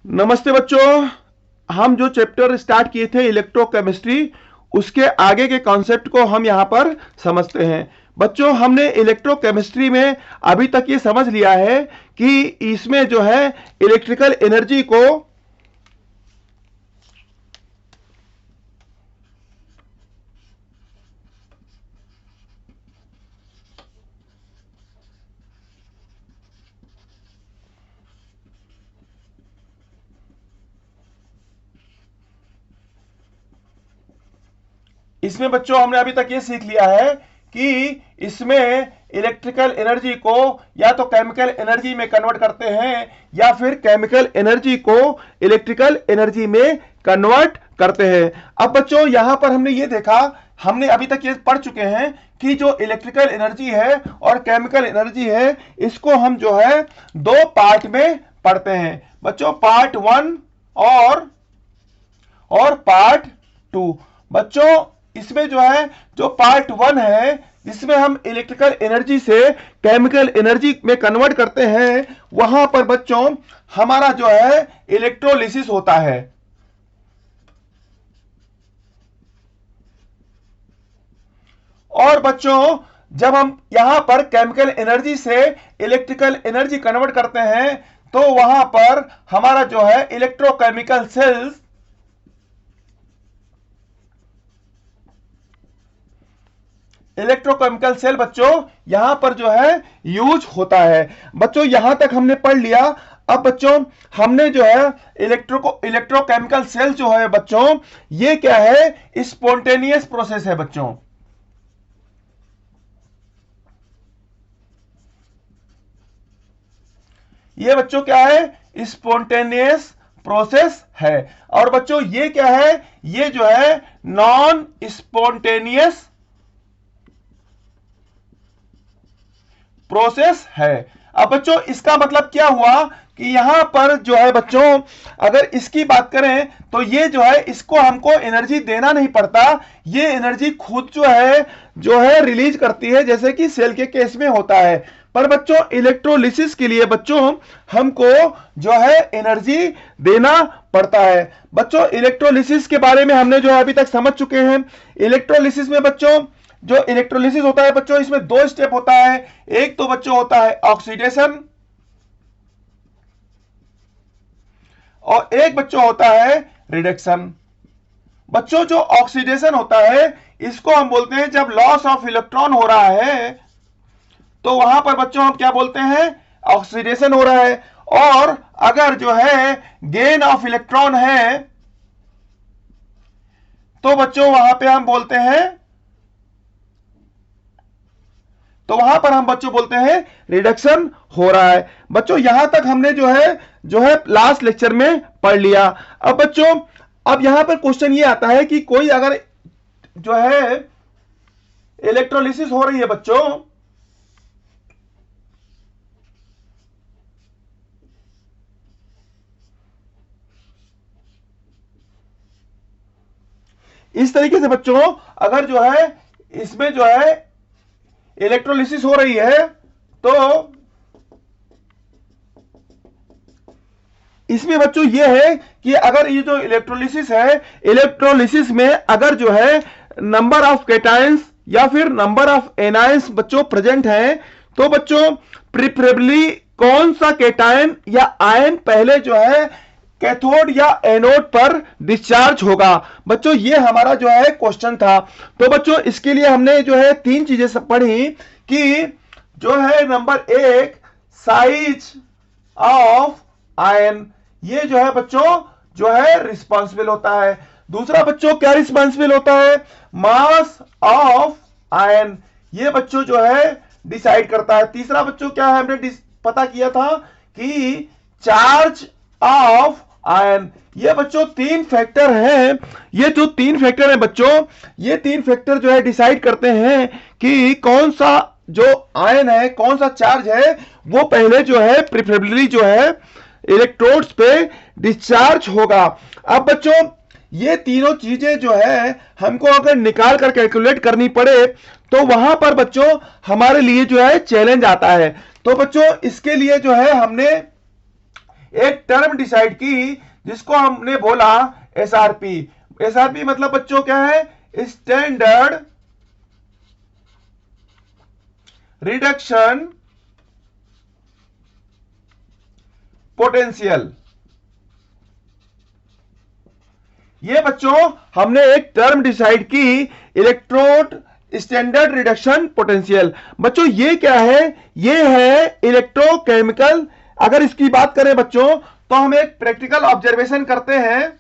नमस्ते बच्चों। हम जो चैप्टर स्टार्ट किए थे इलेक्ट्रोकेमिस्ट्री, उसके आगे के कॉन्सेप्ट को हम यहाँ पर समझते हैं। बच्चों, हमने इलेक्ट्रोकेमिस्ट्री में अभी तक ये समझ लिया है कि इसमें जो है इलेक्ट्रिकल एनर्जी को इसमें बच्चों हमने अभी तक ये सीख लिया है कि इसमें इलेक्ट्रिकल एनर्जी को या तो केमिकल एनर्जी में कन्वर्ट करते हैं या फिर केमिकल एनर्जी को इलेक्ट्रिकल एनर्जी में कन्वर्ट करते हैं। अब बच्चों यहां पर हमने ये देखा, हमने अभी तक ये पढ़ चुके हैं कि जो इलेक्ट्रिकल एनर्जी है और केमिकल एनर्जी है, इसको हम जो है दो पार्ट में पढ़ते हैं बच्चों, पार्ट 1 और पार्ट 2। बच्चों इसमें जो है जो पार्ट 1 है, जिसमें हम इलेक्ट्रिकल एनर्जी से केमिकल एनर्जी में कन्वर्ट करते हैं, वहां पर बच्चों हमारा जो है इलेक्ट्रोलिसिस होता है। और बच्चों जब हम यहां पर केमिकल एनर्जी से इलेक्ट्रिकल एनर्जी कन्वर्ट करते हैं, तो वहां पर हमारा जो है इलेक्ट्रोकेमिकल सेल बच्चों यहां पर जो है यूज होता है। बच्चों यहां तक हमने पढ़ लिया। अब बच्चों हमने जो है इलेक्ट्रोकेमिकल सेल जो है बच्चों, ये क्या है? स्पॉन्टेनियस प्रोसेस है बच्चों। ये बच्चों क्या है? स्पॉन्टेनियस प्रोसेस है। और बच्चों ये क्या है? ये जो है नॉन स्पॉन्टेनियस प्रोसेस है। अब बच्चों इसका मतलब क्या हुआ कि यहां पर जो है बच्चों, अगर इसकी बात करें तो ये जो है इसको हमको एनर्जी देना नहीं पड़ता, ये एनर्जी खुद जो है रिलीज करती है, जैसे कि सेल के केस में होता है। पर बच्चों इलेक्ट्रोलिसिस के लिए बच्चों हमको जो है एनर्जी देना पड़ता है। बच्चों इलेक्ट्रोलिसिस के बारे में हमने जो है अभी तक समझ चुके हैं। इलेक्ट्रोलिसिस में बच्चों जो इलेक्ट्रोलिसिस होता है बच्चों, इसमें दो स्टेप होता है। एक तो बच्चों होता है ऑक्सीडेशन और एक बच्चों होता है रिडक्शन। बच्चों जो ऑक्सीडेशन होता है, इसको हम बोलते हैं जब लॉस ऑफ इलेक्ट्रॉन हो रहा है, तो वहां पर बच्चों हम क्या बोलते हैं? ऑक्सीडेशन हो रहा है। और अगर जो है गेन ऑफ इलेक्ट्रॉन है, तो बच्चों वहां पे हम बोलते हैं, तो वहां पर हम बच्चों बोलते हैं रिडक्शन हो रहा है। बच्चों यहां तक हमने जो है लास्ट लेक्चर में पढ़ लिया। अब बच्चों अब यहां पर क्वेश्चन ये आता है कि कोई अगर जो है इलेक्ट्रोलिसिस हो रही है बच्चों, इस तरीके से बच्चों, अगर जो है इसमें जो है इलेक्ट्रोलिसिस हो रही है, तो इसमें बच्चों ये है कि अगर ये जो इलेक्ट्रोलिसिस है, इलेक्ट्रोलिसिस में अगर जो है नंबर ऑफ कैटायंस या फिर नंबर ऑफ एनायंस बच्चों प्रेजेंट हैं, तो बच्चों प्रिफरेबली कौन सा कैटायन या आयन पहले जो है कैथोड या एनोड पर डिस्चार्ज होगा? बच्चों ये हमारा जो है क्वेश्चन था। तो बच्चों इसके लिए हमने जो है तीन चीजें सब पढ़ी कि जो है नंबर एक, साइज ऑफ आयन, ये जो है बच्चों जो है रिस्पॉन्सिबल होता है। दूसरा बच्चों क्या रिस्पॉन्सिबल होता है? मास ऑफ आयन, ये बच्चों जो है डिसाइड करता है। तीसरा बच्चों क्या है? हमने पता किया था कि चार्ज ऑफ आयन। ये बच्चों तीन फैक्टर हैं। ये जो तीन फैक्टर हैं बच्चों, ये तीन फैक्टर जो है डिसाइड करते हैं कि कौन सा जो आयन है, कौन सा चार्ज है, वो पहले जो है प्रिफरेबली जो है इलेक्ट्रोड्स पे डिस्चार्ज होगा। अब बच्चों ये तीनों चीजें जो है हमको अगर निकाल कर कैलकुलेट करनी पड़े, तो वहां पर बच्चों हमारे लिए जो है चैलेंज आता है। तो बच्चों इसके लिए जो है हमने एक टर्म डिसाइड की जिसको हमने बोला एसआरपी। एसआरपी मतलब बच्चों क्या है? Standard reduction potential. ये बच्चों हमने एक टर्म डिसाइड की, इलेक्ट्रोड स्टैंडर्ड रिडक्शन पोटेंशियल। बच्चों ये क्या है? ये है इलेक्ट्रोकेमिकल। अगर इसकी बात करें बच्चों तो हम एक प्रैक्टिकल ऑब्जर्वेशन करते हैं।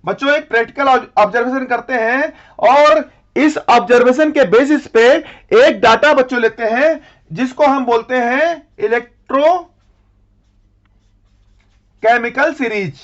बच्चों एक प्रैक्टिकल ऑब्जर्वेशन करते हैं और इस ऑब्जर्वेशन के बेसिस पे एक डाटा बच्चों लेते हैं जिसको हम बोलते हैं इलेक्ट्रो केमिकल सीरीज।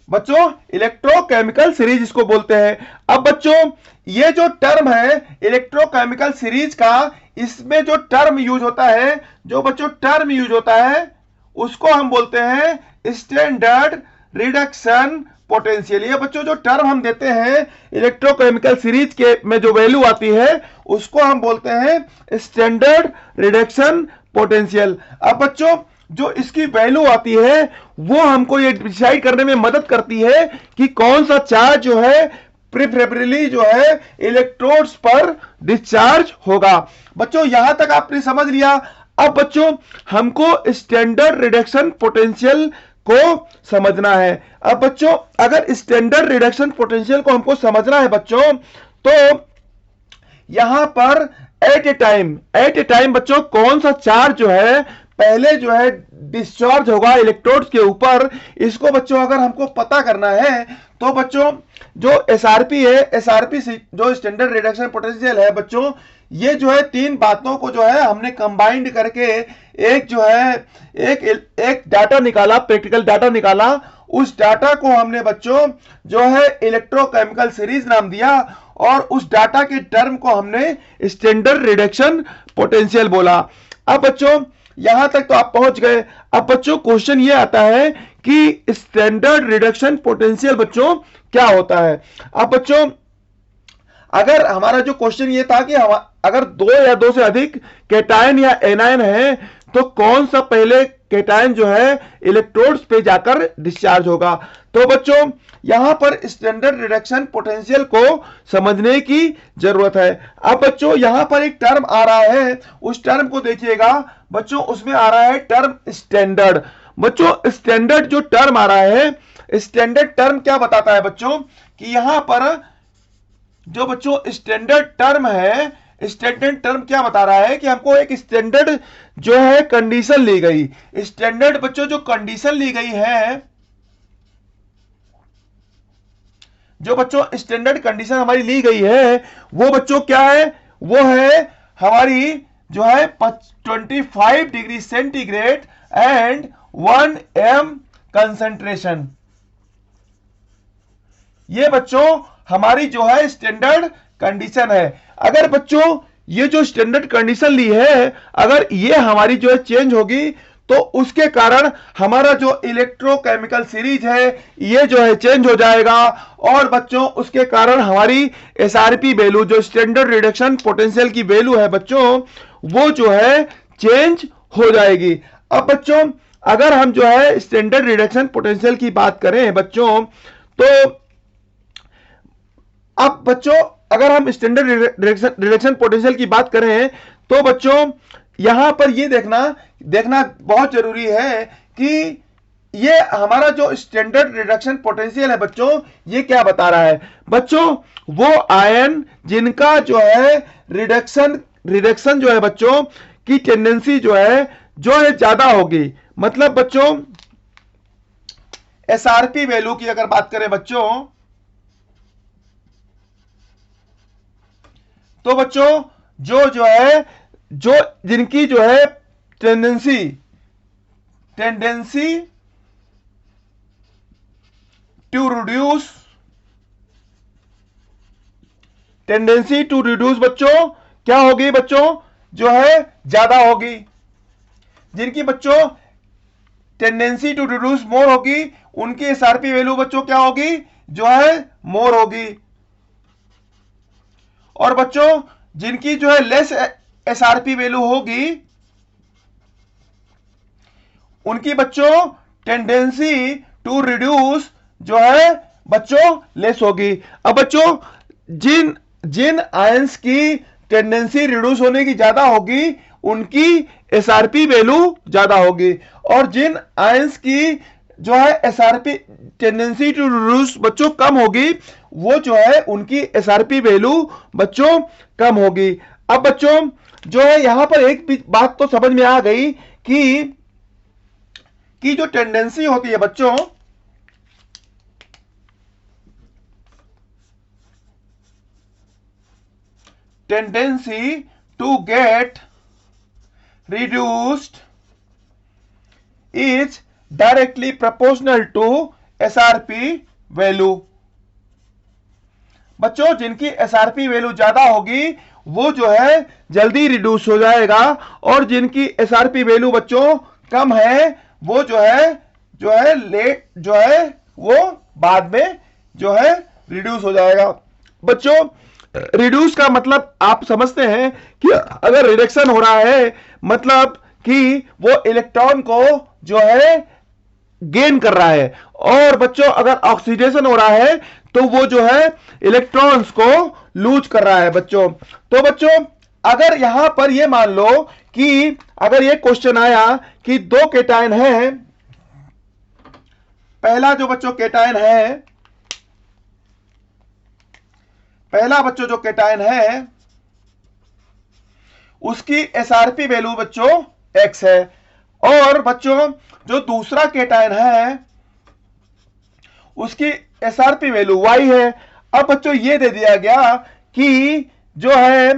बच्चों इलेक्ट्रोकेमिकल सीरीज इसको बोलते हैं। अब बच्चों ये जो टर्म है इलेक्ट्रोकेमिकल सीरीज का, इसमें जो टर्म यूज होता है, जो बच्चों टर्म यूज होता है उसको हम बोलते हैं स्टैंडर्ड रिडक्शन पोटेंशियल। ये बच्चों जो टर्म हम देते हैं इलेक्ट्रोकेमिकल सीरीज के में जो वैल्यू आती है उसको हम बोलते हैं स्टैंडर्ड रिडक्शन पोटेंशियल। अब बच्चों जो इसकी वैल्यू आती है वो हमको ये डिसाइड करने में मदद करती है कि कौन सा चार्ज जो है प्रेफरेबली जो है इलेक्ट्रोड्स पर डिस्चार्ज होगा। बच्चों यहां तक आपने समझ लिया। अब बच्चों हमको स्टैंडर्ड रिडक्शन पोटेंशियल को समझना है। अब बच्चों अगर स्टैंडर्ड रिडक्शन पोटेंशियल को हमको समझना है बच्चों, तो यहां पर एट ए टाइम बच्चों कौन सा चार्ज जो है पहले जो है डिस्चार्ज होगा इलेक्ट्रोड्स के ऊपर, इसको बच्चों अगर हमको पता करना है तो बच्चों जो एसआरपी है, एसआरपी जो स्टैंडर्ड रिडक्शन पोटेंशियल है बच्चों, ये जो है तीन बातों को जो है हमने कंबाइंड करके एक जो है एक डाटा निकाला, प्रैक्टिकल डाटा निकाला। उस डाटा को हमने बच्चों जो है इलेक्ट्रोकेमिकल सीरीज नाम दिया और उस डाटा के टर्म को हमने स्टैंडर्ड रिडक्शन पोटेंशियल बोला। अब बच्चों यहां तक तो आप पहुंच गए। अब बच्चों क्वेश्चन ये आता है कि स्टैंडर्ड रिडक्शन पोटेंशियल बच्चों क्या होता है। अब बच्चों अगर हमारा जो क्वेश्चन ये था कि अगर दो या दो से अधिक कैटायन या एनायन है तो कौन सा पहले कैटायन जो है इलेक्ट्रोड्स पे जाकर डिस्चार्ज होगा, तो बच्चों यहां पर स्टैंडर्ड रिडक्शन पोटेंशियल को समझने की जरूरत है। अब बच्चों यहां पर एक टर्म आ रहा है, उस टर्म को देखिएगा बच्चों, उसमें आ रहा है टर्म स्टैंडर्ड। बच्चों स्टैंडर्ड जो टर्म आ रहा है, स्टैंडर्ड टर्म क्या बताता है बच्चों कि यहां पर जो बच्चों स्टैंडर्ड टर्म है, स्टैंडर्ड टर्म क्या बता रहा है कि हमको एक स्टैंडर्ड जो है कंडीशन ली गई। स्टैंडर्ड बच्चों जो कंडीशन ली गई है, जो बच्चों स्टैंडर्ड कंडीशन हमारी ली गई है वो बच्चों क्या है? वो है हमारी जो है 25 degree centigrade and 1 m concentration. ये बच्चों हमारी जो है स्टैंडर्ड कंडीशन है। अगर बच्चों ये जो स्टैंडर्ड कंडीशन ली है अगर ये हमारी जो है चेंज होगी तो उसके कारण हमारा जो इलेक्ट्रोकेमिकल सीरीज है ये जो है चेंज हो जाएगा और बच्चों उसके कारण हमारी एसआरपी वैल्यू जो स्टैंडर्ड रिडक्शन पोटेंशियल की वैल्यू है बच्चों वो जो है चेंज हो जाएगी। अब बच्चों अगर हम जो है स्टैंडर्ड रिडक्शन पोटेंशियल की बात करें बच्चों, तो अब बच्चों अगर हम स्टैंडर्ड रिडक्शन पोटेंशियल की बात करें तो बच्चों यहां पर ये देखना बहुत जरूरी है कि ये हमारा जो स्टैंडर्ड रिडक्शन पोटेंशियल है बच्चों ये क्या बता रहा है। बच्चों वो आयन जिनका जो है रिडक्शन जो है बच्चों की टेंडेंसी जो है ज्यादा होगी। मतलब बच्चों एसआरपी वैल्यू की अगर बात करें बच्चों, तो बच्चों जो जिनकी जो है टेंडेंसी टू रिड्यूस बच्चों क्या होगी बच्चों? जो है ज्यादा होगी। जिनकी बच्चों टेंडेंसी टू रिड्यूस मोर होगी उनकी एसआरपी वैल्यू बच्चों क्या होगी? जो है मोर होगी। और बच्चों जिनकी जो है लेस एसआरपी वैल्यू होगी उनकी बच्चों टेंडेंसी टू रिड्यूस जो है बच्चों लेस होगी। अब बच्चों जिन जिन आयंस की टेंडेंसी रिड्यूस होने की ज्यादा होगी उनकी एसआरपी वैल्यू ज्यादा होगी, और जिन आयंस की जो है एसआरपी टेंडेंसी टू रिड्यूस बच्चों कम होगी वो जो है उनकी एसआरपी वैल्यू बच्चों कम होगी। अब बच्चों जो है यहां पर एक बात तो समझ में आ गई कि जो टेंडेंसी होती है बच्चों, tendency to get reduced is directly proportional to SRP value। बच्चों जिनकी SRP वैल्यू ज्यादा होगी वो जो है जल्दी रिड्यूस हो जाएगा, और जिनकी SRP वैल्यू बच्चों कम है वो जो है लेट जो है वो बाद में जो है रिड्यूस हो जाएगा। बच्चों रिड्यूस का मतलब आप समझते हैं कि अगर रिडक्शन हो रहा है मतलब कि वो इलेक्ट्रॉन को जो है गेन कर रहा है, और बच्चों अगर ऑक्सीडेशन हो रहा है तो वो जो है इलेक्ट्रॉन्स को लूज कर रहा है बच्चों। तो बच्चों अगर यहां पर ये मान लो कि अगर ये क्वेश्चन आया कि दो केटायन है, पहला जो बच्चों केटायन है, पहला बच्चों जो केटायन है उसकी एसआरपी वैल्यू बच्चों x है, और बच्चों जो दूसरा केटायन है उसकी एसआरपी वैल्यू y है। अब बच्चों ये दे दिया गया कि जो है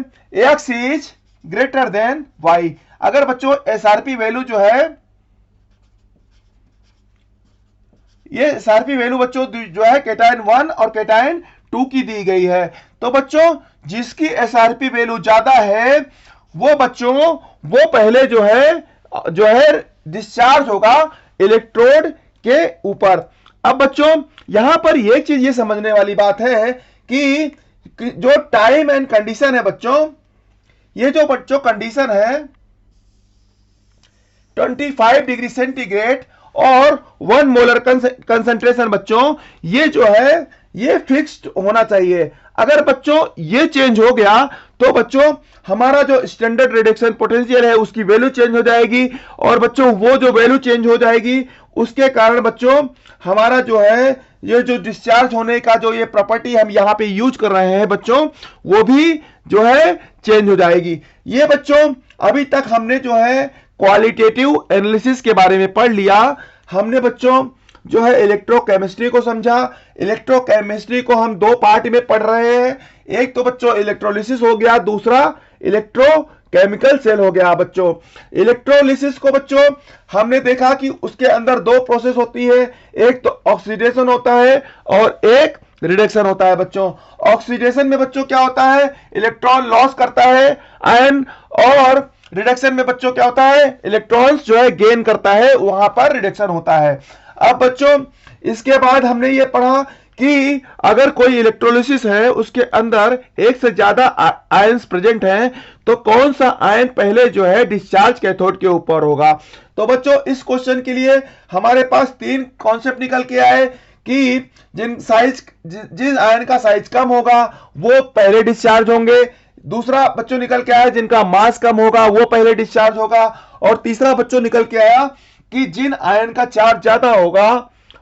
x is greater than y। अगर बच्चों एसआरपी वैल्यू जो है ये एसआरपी वैल्यू बच्चों जो है केटायन 1 और केटायन 2 की दी गई है, तो बच्चों जिसकी एसआरपी वैल्यू ज्यादा है वो बच्चों वो पहले जो है डिस्चार्ज होगा इलेक्ट्रोड के ऊपर। अब बच्चों यहां पर एक चीज ये समझने वाली बात है कि जो टाइम एंड कंडीशन है बच्चों, ये जो बच्चों कंडीशन है 25 डिग्री सेंटीग्रेड और 1 मोलर कंसंट्रेशन बच्चों ये जो है ये फिक्स्ड होना चाहिए। अगर बच्चों ये चेंज हो गया तो बच्चों हमारा जो स्टैंडर्ड रिडक्शन पोटेंशियल है उसकी वैल्यू चेंज हो जाएगी, और बच्चों वो जो वैल्यू चेंज हो जाएगी उसके कारण बच्चों हमारा जो है ये जो डिस्चार्ज होने का जो ये प्रॉपर्टी हम यहां पे यूज कर रहे हैं बच्चों वो भी जो है चेंज हो जाएगी। ये बच्चों अभी तक हमने जो है क्वालिटेटिव एनालिसिस के बारे में पढ़ लिया। हमने बच्चों जो है इलेक्ट्रोकेमिस्ट्री को समझा। इलेक्ट्रोकेमिस्ट्री को हम दो पार्ट में पढ़ रहे हैं, एक तो बच्चों इलेक्ट्रोलिसिस हो गया, दूसरा इलेक्ट्रोकेमिकल सेल हो गया। बच्चों इलेक्ट्रोलिसिस को बच्चों हमने देखा कि उसके अंदर दो प्रोसेस होती है, एक तो ऑक्सीडेशन होता है और एक रिडक्शन होता है। बच्चों ऑक्सीडेशन में बच्चों क्या होता है, इलेक्ट्रॉन लॉस करता है आयन, और रिडक्शन में बच्चों क्या होता है, इलेक्ट्रॉन्स जो है गेन करता है, वहां पर रिडक्शन होता है। अब बच्चों इसके बाद हमने ये पढ़ा कि अगर कोई इलेक्ट्रोलिसिस है उसके अंदर एक से ज्यादा आयंस प्रेजेंट हैं तो कौन सा आयन पहले जो है डिस्चार्ज कैथोड के ऊपर होगा। तो बच्चों इस क्वेश्चन के लिए हमारे पास तीन कॉन्सेप्ट निकल के आए कि जिन आयन का साइज कम होगा वो पहले डिस्चार्ज होंगे, दूसरा बच्चों निकल के आया जिनका मास कम होगा वो पहले डिस्चार्ज होगा, और तीसरा बच्चों निकल के आया कि जिन आयन का चार्ज ज्यादा होगा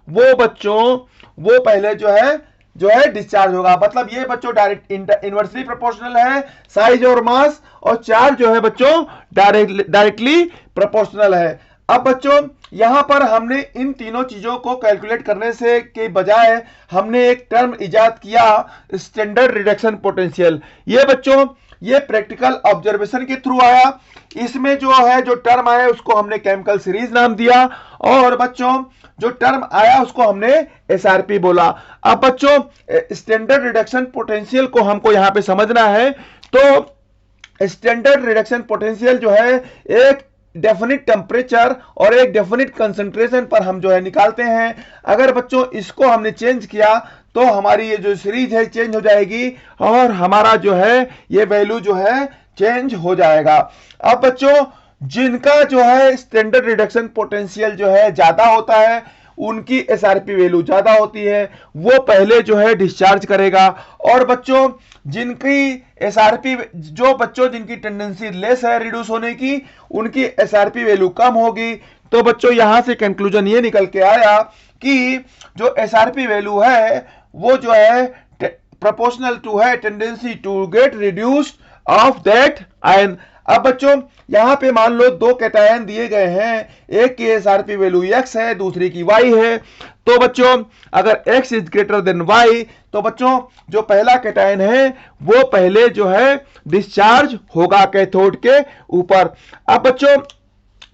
वो बच्चों वो पहले जो है डिस्चार्ज होगा। मतलब ये बच्चों डायरेक्ट इनवर्सली प्रोपोर्शनल है, साइज और मास, और चार्ज जो है बच्चों डायरेक्टली प्रोपोर्शनल है। अब बच्चों यहां पर हमने इन तीनों चीजों को कैलकुलेट करने से के बजाय हमने एक टर्म इजाद किया स्टैंडर्ड रिडक्शन पोटेंशियल। ये बच्चों ये प्रैक्टिकल ऑब्जर्वेशन के थ्रू आया। इसमें जो टर्म आया उसको हमने केमिकल सीरीज नाम दिया, और बच्चों जो टर्म आया उसको हमने एसआरपी बोला। अब बच्चों स्टैंडर्ड रिडक्शन पोटेंशियल को हमको यहां पे समझना है, तो स्टैंडर्ड रिडक्शन पोटेंशियल जो है एक डेफिनिट टेम्परेचर और एक डेफिनिट कंसंट्रेशन पर हम जो है निकालते हैं। अगर बच्चों इसको हमने चेंज किया तो हमारी ये जो सीरीज है चेंज हो जाएगी और हमारा जो है ये वैल्यू जो है चेंज हो जाएगा। अब बच्चों जिनका जो है स्टैंडर्ड रिडक्शन पोटेंशियल जो है ज्यादा होता है, उनकी एसआरपी वैल्यू ज्यादा होती है, वो पहले जो है डिस्चार्ज करेगा। और बच्चों जिनकी एसआरपी, जो बच्चों जिनकी टेंडेंसी लेस है रिड्यूस होने की, उनकी एसआरपी वैल्यू कम होगी। तो बच्चों यहां से कंक्लूजन ये निकल के आया कि जो एसआरपी वैल्यू है वो जो है प्रोपोर्शनल टू है tendency to get reduced of that ion. अब बच्चों यहां पे मान लो दो कैटायन दिए गए हैं, एक की एसआरपी वैल्यू x है, दूसरी की y है। तो बच्चों अगर x is greater than y, तो बच्चों जो पहला कैटायन है वो पहले जो है डिस्चार्ज होगा कैथोड के ऊपर। अब बच्चों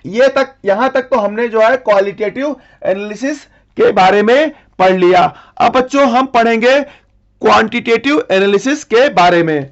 ये तक, यहां तक तो हमने जो है क्वालिटेटिव एनालिसिस के बारे में पढ़ लिया। अब बच्चों हम पढ़ेंगे क्वांटिटेटिव एनालिसिस के बारे में।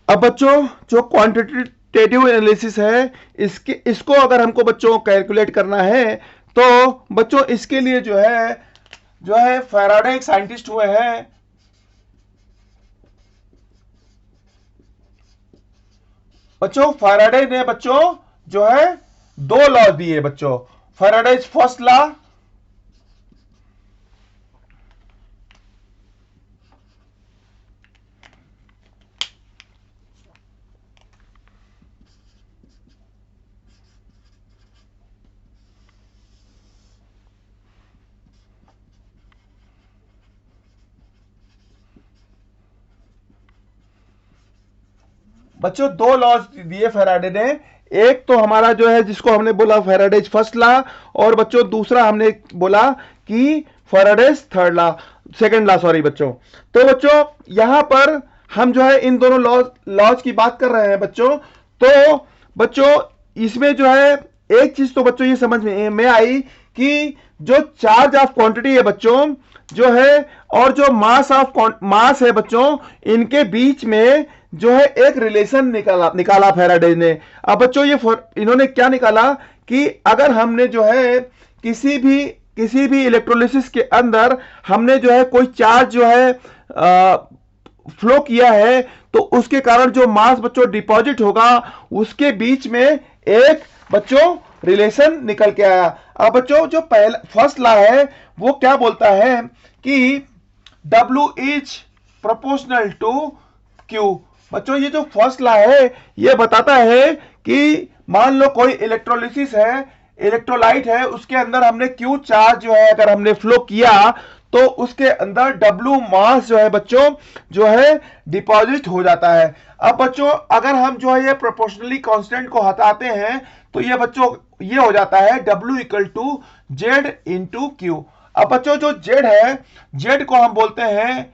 अब बच्चों जो क्वांटिटेटिव एनालिसिस है, इसको अगर हमको बच्चों कैलकुलेट करना है, तो बच्चों इसके लिए जो है फैराडे एक साइंटिस्ट हुए हैं। बच्चों फैराडे ने बच्चों जो है दो लॉ दिए बच्चों। फैराडेज फर्स्ट लॉ, बच्चों दो लॉज दिए फैराडे ने। एक तो हमारा जो है जिसको हमने बोला फैराडेज फर्स्ट लॉ, और बच्चों दूसरा हमने बोला कि Faraday's third law, second law, sorry बच्चों। तो बच्चों यहां पर हम जो है इन दोनों लॉज की बात कर रहे हैं बच्चों। तो बच्चों इसमें जो है एक चीज तो बच्चों ये समझ में आई कि जो चार्ज ऑफ क्वांटिटी है बच्चों जो है, और जो मास है बच्चों, इनके बीच में जो है एक रिलेशन निकाला फैराडे ने। अब बच्चों ये इन्होंने क्या निकाला कि अगर हमने जो है किसी भी इलेक्ट्रोलिसिस के अंदर हमने जो है कोई चार्ज जो है फ्लो किया है, तो उसके कारण जो मास बच्चों डिपॉजिट होगा उसके बीच में एक बच्चों रिलेशन निकल के आया। अब बच्चों जो पहला फर्स्ट लॉ है वो क्या बोलता है कि W is proportional to Q। बच्चों ये जो फर्स्ट लॉ है ये बताता है कि मान लो कोई इलेक्ट्रोलिसिस है, इलेक्ट्रोलाइट है, उसके अंदर हमने Q चार्ज जो है अगर हमने फ्लो किया, तो उसके अंदर W मास जो है बच्चों जो है डिपॉजिट हो जाता है। अब बच्चों अगर हम जो है ये प्रोपोर्शनली कांस्टेंट को हटाते हैं, तो ये बच्चों ये हो जाता है W equal to Z into Q। अब बच्चों जो Z है, Z को हम बोलते हैं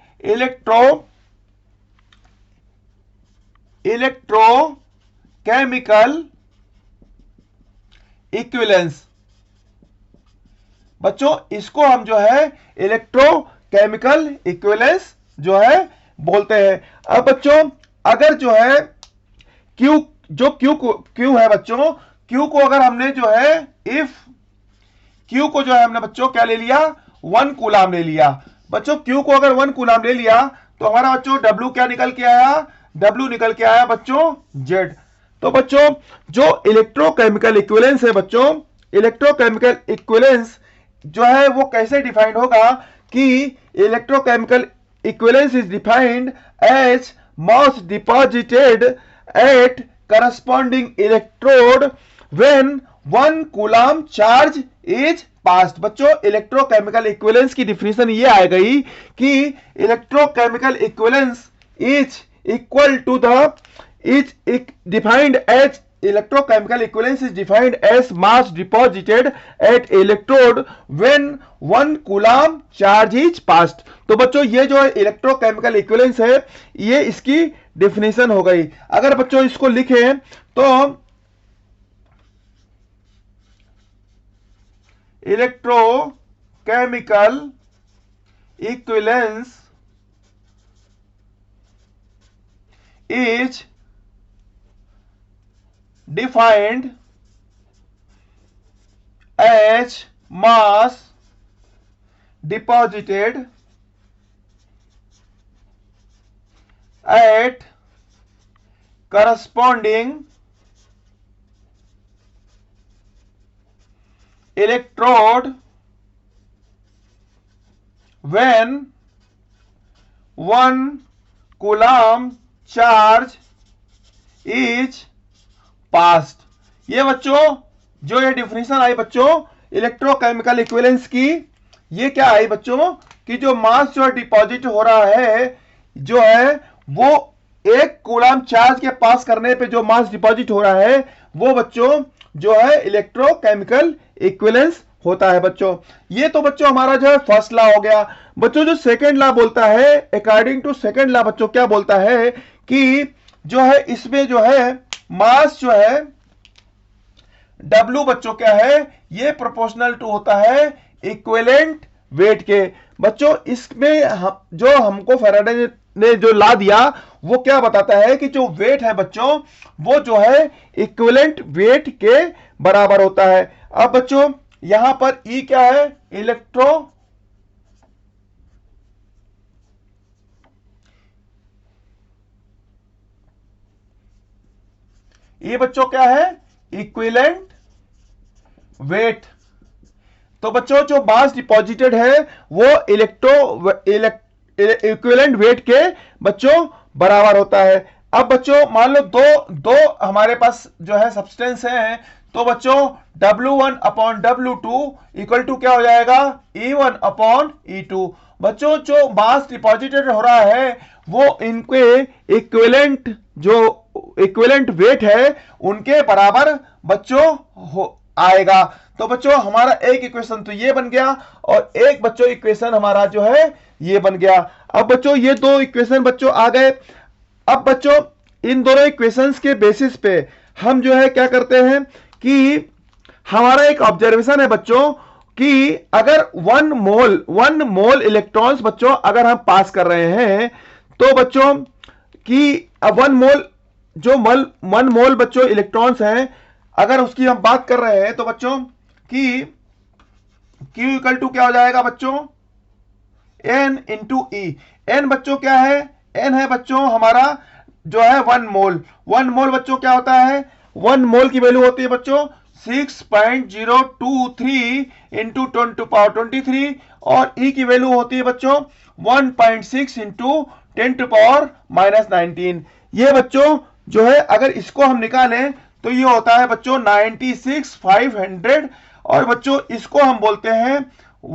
इलेक्ट्रोकेमिकल इक्विवेलेंस। बच्चों इसको हम जो है इलेक्ट्रोकेमिकल इक्विवेलेंस जो है बोलते हैं। अब बच्चों अगर जो है Q है बच्चों, Q को अगर हमने जो है इफ Q को जो है हमने बच्चों क्या ले लिया, 1 कूलाम ले लिया। बच्चों Q को अगर 1 कूलाम ले लिया तो हमारा बच्चों W क्या निकल के आया, W निकल के आया बच्चों Z। तो बच्चों जो इलेक्ट्रोकेमिकल इक्विवेलेंस है बच्चों, इलेक्ट्रोकेमिकल इक्विवेलेंस जो है वो कैसे डिफाइंड होगा कि electrochemical equivalence is defined as mass deposited at corresponding electrode when 1 coulomb charge is passed. बच्चों इलेक्ट्रोकेमिकल इक्विवेलेंस की डिफिनेशन ये आ गई कि electrochemical equivalence is equal to the is defined as electrochemical equivalence is defined as mass deposited at electrode when 1 coulomb charge is passed। तो बच्चों ये जो है इलेक्ट्रोकेमिकल इक्विवेलेंस है, ये इसकी डेफिनेशन हो गई। अगर बच्चों इसको लिखें तो electrochemical equivalence is defined as mass deposited at corresponding electrode when 1 coulomb charge is passed. ये बच्चों जो ये डिफिनेशन आई बच्चों इलेक्ट्रोकेमिकल इक्विवेलेंस की, ये क्या आई बच्चों कि जो मास जो डिपॉजिट हो रहा है जो है वो 1 कूलम्ब चार्ज के पास करने पे जो मास डिपॉजिट हो रहा है वो बच्चों जो है इलेक्ट्रोकेमिकल इक्विवेलेंस होता है बच्चों। ये तो बच्चों हमारा जो है फर्स्ट लॉ हो गया। बच्चों जो सेकंड लॉ बोलता है, अकॉर्डिंग टू सेकंड लॉ बच्चों क्या बोलता है कि जो है इसमें जो है मास जो है W बच्चों क्या है, ये प्रोपोर्शनल टू होता है इक्विवेलेंट वेट के। बच्चों इसमें जो हमको फैराडे ने जो ला दिया वो क्या बताता है कि जो वेट है बच्चों वो जो है इक्विवेलेंट वेट के बराबर होता है। अब बच्चों यहां पर E क्या है, ये बच्चों क्या है इक्विवेलेंट वेट। तो बच्चों जो मास डिपॉजिटेड है वो इक्विवेलेंट वेट के बच्चों बराबर होता है। अब बच्चों मान लो दो हमारे पास जो है सब्सटेंस है, तो बच्चों W1 upon W2 equal to क्या हो जाएगा E1 अपॉन E2। बच्चों जो मास डिपॉजिटेड हो रहा है वो इनके इक्विवेलेंट वेट है उनके बराबर बच्चों आएगा। तो बच्चों हमारा एक इक्वेशन तो ये बन गया और एक बच्चों इक्वेशन हमारा जो है ये बन गया। अब बच्चों ये दो इक्वेशन बच्चों आ गए। अब बच्चों इन दोनों इक्वेशंस के बेसिस पे हम जो है क्या करते हैं कि हमारा एक ऑब्जर्वेशन है बच्चों कि अगर 1 मोल इलेक्ट्रॉन्स बच्चों अगर हम पास कर रहे हैं तो बच्चों कि 1 मोल बच्चों इलेक्ट्रॉन्स हैं, अगर उसकी हम बात कर रहे हैं तो बच्चों कि Q इक्वल टू क्या हो जाएगा बच्चों N इंटू E। N बच्चों क्या है, N है बच्चों हमारा जो है 1 मोल। 1 मोल बच्चों क्या होता है, 1 मोल की वैल्यू होती है बच्चों 6.023 इंटू 10⁻23 और E की वैल्यू होती है बच्चों 1.6 इंटू 10⁻⁻19। ये बच्चों जो है अगर इसको हम निकालें तो ये होता है बच्चों 96,500 और बच्चों इसको हम बोलते हैं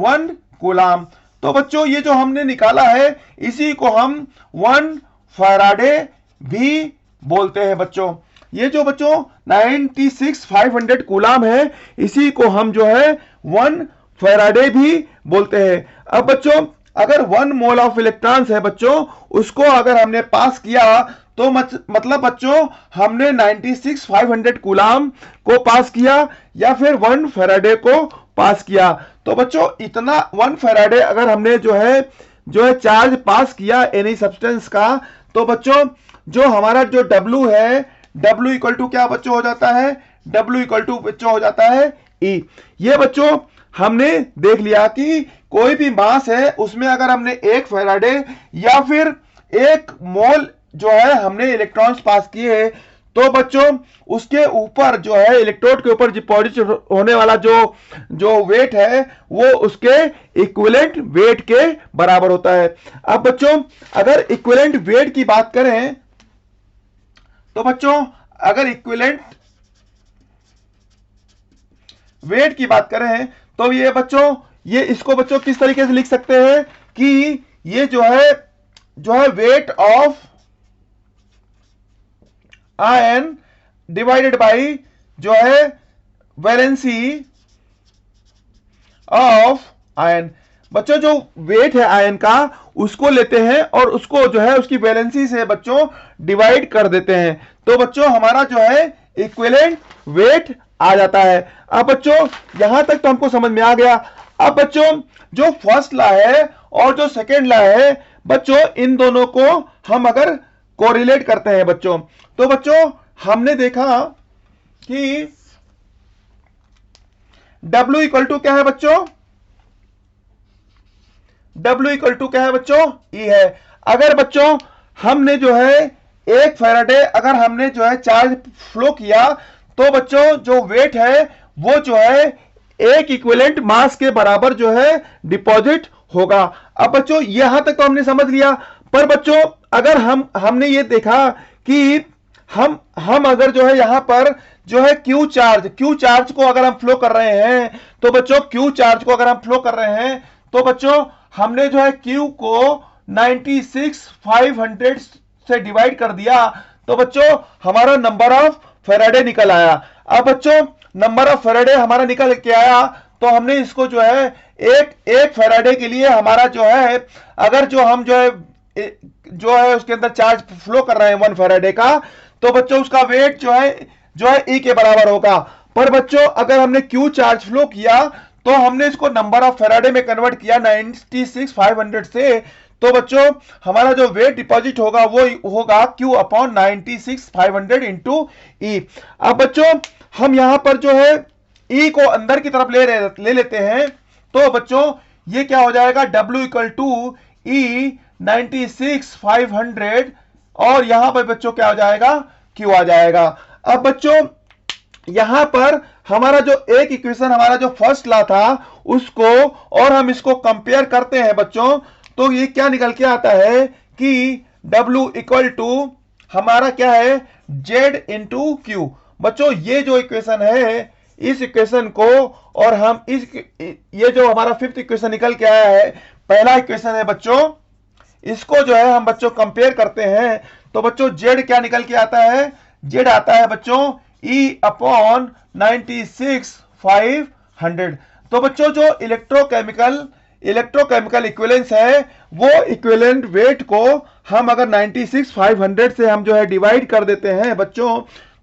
1 कूलम्ब। तो बच्चों ये जो हमने निकाला है इसी को हम 1 फैराडे भी बोलते हैं बच्चों। ये जो बच्चों 96,500 कूलम्ब है इसी को हम जो है 1 फैराडे भी बोलते हैं। अब बच्चों अगर 1 मोल ऑफ इलेक्ट्रॉन्स है बच्चों उसको अगर हमने पास किया तो मतलब बच्चों हमने 96,500 कूलम्ब को पास किया या फिर 1 फैराडे को पास किया। तो बच्चों इतना 1 फैराडे अगर हमने जो है चार्ज पास किया एनी सब्सटेंस का, तो बच्चों जो हमारा जो W है, W इक्वल टू क्या बच्चों हो जाता है, W इक्वल टू बच्चों हो जाता है E। ये बच्चों हमने देख लिया कि कोई भी मास है उसमें अगर हमने 1 फैराडे या फिर 1 मोल जो है हमने इलेक्ट्रॉन्स पास किए तो बच्चों उसके ऊपर जो है इलेक्ट्रोड के ऊपर डिपॉजिट होने वाला जो वेट है वो उसके इक्विवेलेंट वेट के बराबर होता है। अब बच्चों अगर इक्विवेलेंट वेट की बात करें तो बच्चों अगर इक्विवेलेंट वेट की बात करें तो ये बच्चों ये इसको बच्चों किस तरीके से लिख सकते हैं कि ये जो है weight of ion divided by जो है वैलेंसी ऑफ आयन। बच्चों जो वेट है आयन का उसको लेते हैं और उसको जो है उसकी वैलेंसी से बच्चों डिवाइड कर देते हैं, तो बच्चों हमारा जो है इक्विवेलेंट वेट आ जाता है। अब बच्चों यहां तक तो हमको समझ में आ गया। अब बच्चों जो फर्स्ट लॉ है और जो सेकेंड लॉ है बच्चों, इन दोनों को हम अगर कोरिलेट करते हैं बच्चों, तो बच्चों हमने देखा कि W इक्वल टू क्या है बच्चों, W इक्वल टू क्या है बच्चों, E है। अगर बच्चों हमने जो है 1 फैराडे अगर हमने जो है चार्ज फ्लो किया, तो बच्चों जो वेट है वो जो है एक इक्विवेलेंट मास के बराबर जो है डिपॉजिट होगा। अब बच्चों यहां तक तो हमने समझ लिया, पर बच्चों अगर हमने ये देखा कि हम अगर जो है यहां पर जो है क्यू चार्ज को अगर हम फ्लो कर रहे हैं, तो बच्चों क्यू चार्ज को अगर हम फ्लो कर रहे हैं, तो बच्चों हमने जो है क्यू को 96,500 से डिवाइड कर दिया, तो बच्चों हमारा नंबर ऑफ फैराडे निकल आया। अब बच्चों नंबर ऑफ फैराडे हमारा निकल के आया, तो हमने इसको जो है एक फैराडे के लिए हमारा जो है अगर जो हम जो है उसके अंदर चार्ज फ्लो कर रहे हैं 1 फैराडे का, तो बच्चों उसका वेट जो है E के बराबर होगा। पर बच्चों अगर हमने क्यू चार्ज फ्लो किया, तो हमने इसको नंबर ऑफ फैराडे में कन्वर्ट किया 96,500 से, तो बच्चों हमारा जो वेट डिपॉजिट होगा वो होगा Q अपॉन 96,500 इंटू E। अब बच्चों हम यहां पर जो है E को अंदर की तरफ ले लेते हैं, तो बच्चों ये क्या हो जाएगा, W इक्वल टू E 96,500 और यहां पर बच्चों क्या हो जाएगा, Q आ जाएगा। अब बच्चों यहां पर हमारा जो एक इक्वेशन हमारा जो फर्स्ट लॉ था उसको और हम इसको कंपेयर करते हैं बच्चों, तो ये क्या निकल के आता है कि W इक्वल टू हमारा क्या है Z इंटू Q। बच्चों ये जो इक्वेशन है, इस इक्वेशन को और हम ये जो हमारा फिफ्थ इक्वेशन निकल के आया है, पहला इक्वेशन है बच्चों, इसको जो है हम बच्चों कंपेयर करते हैं, तो बच्चों Z क्या निकल के आता है, Z आता है बच्चों E अपॉन 96,500। तो बच्चों जो इलेक्ट्रोकेमिकल इक्विवेलेंस है, वो इक्विवेलेंट वेट को हम अगर 96,500 से हम जो है डिवाइड कर देते हैं बच्चों,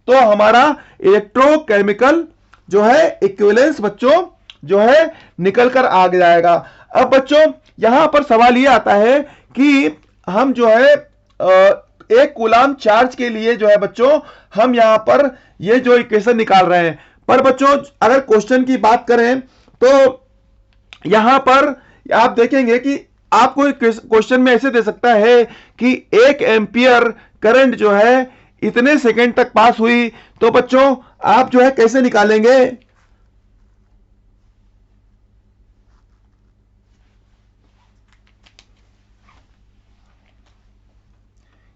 तो हमारा इलेक्ट्रोकेमिकल जो है इक्विवेलेंस बच्चों जो है निकल कर आ जाएगा। अब बच्चों यहां पर सवाल ये आता है कि हम जो है एक कूलाम चार्ज के लिए जो है बच्चों हम यहां पर ये जो इक्वेशन निकाल रहे हैं, पर बच्चों अगर क्वेश्चन की बात करें तो यहां पर आप देखेंगे कि आपको क्वेश्चन में ऐसे दे सकता है कि 1 एम्पियर करंट जो है इतने सेकंड तक पास हुई, तो बच्चों आप जो है कैसे निकालेंगे,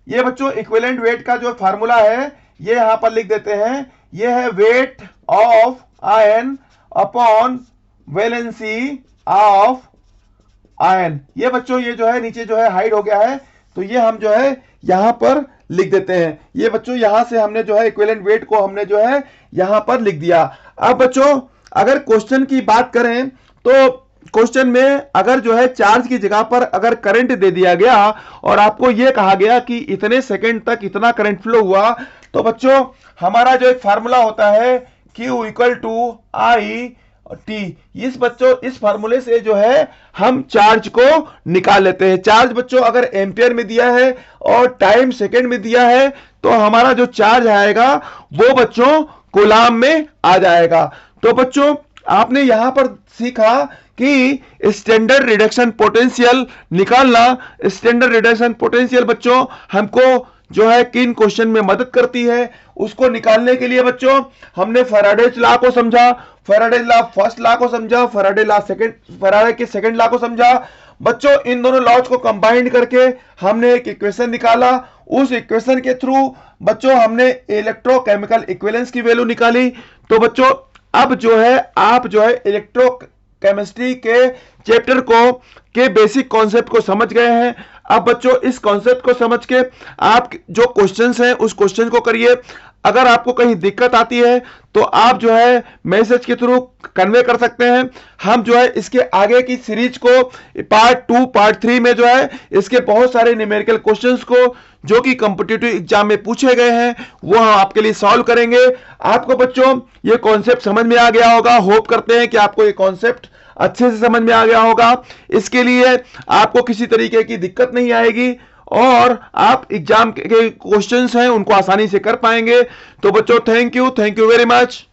ये बच्चों इक्विवेलेंट वेट का जो फार्मूला है ये यहां पर लिख देते हैं। ये है weight of ion upon valency of ion. ये बच्चों ये जो है नीचे जो है हाइड हो गया है, तो ये हम जो है यहां पर लिख देते हैं। ये बच्चों यहां से हमने जो है इक्विवेलेंट वेट को हमने जो है यहां पर लिख दिया। अब बच्चों अगर क्वेश्चन की बात करें तो क्वेश्चन में अगर जो है चार्ज की जगह पर अगर करंट दे दिया गया और आपको यह कहा गया कि इतने सेकंड तक इतना करंट फ्लो हुआ, तो बच्चों हमारा जो एक फार्मूला होता है Q equal to I T, इस फार्मूले से जो है हम चार्ज को निकाल लेते हैं। चार्ज बच्चों अगर एम्पियर में दिया है और टाइम सेकंड में दिया है, तो हमारा जो चार्ज आएगा वो बच्चों कूलाम में आ जाएगा। तो बच्चों आपने यहां पर सीखा कि स्टैंडर्ड रिडक्शन पोटेंशियल निकालना। स्टैंडर्ड रिडक्शन पोटेंशियल बच्चों हमको जो है किन क्वेश्चन में मदद करती है, उसको निकालने के लिए बच्चों हमने फैराडेज लॉ को समझा, फैराडेज लॉ फर्स्ट लॉ को समझा, फैराडे के सेकंड लॉ को समझा। बच्चों इन दोनों लॉज को कंबाइन करके हमने एक इक्वेशन निकाला। उस इक्वेशन के थ्रू बच्चों हमने इलेक्ट्रोकेमिकल इक्विवेलेंस की वैल्यू निकाली। तो बच्चों अब जो है आप जो है इलेक्ट्रोकेमिस्ट्री के चैप्टर को के बेसिक कॉन्सेप्ट को समझ गए हैं। अब बच्चों इस कॉन्सेप्ट को समझ के आप जो क्वेश्चंस हैं उस क्वेश्चन को करिए। अगर आपको कहीं दिक्कत आती है तो आप जो है मैसेज के थ्रू कन्वे कर सकते हैं। हम जो है इसके आगे की सीरीज को पार्ट 2 पार्ट 3 में जो है इसके बहुत सारे न्यूमेरिकल क्वेश्चंस को जो कि कॉम्पिटिटिव एग्जाम में पूछे गए हैं वो हम आपके लिए सॉल्व करेंगे। आपको बच्चों ये कॉन्सेप्ट समझ में आ गया होगा। होप करते हैं कि आपको ये कॉन्सेप्ट अच्छे से समझ में आ गया होगा। इसके लिए आपको किसी तरीके की दिक्कत नहीं आएगी और आप एग्जाम के क्वेश्चंस हैं उनको आसानी से कर पाएंगे। तो बच्चों थैंक यू वेरी मच।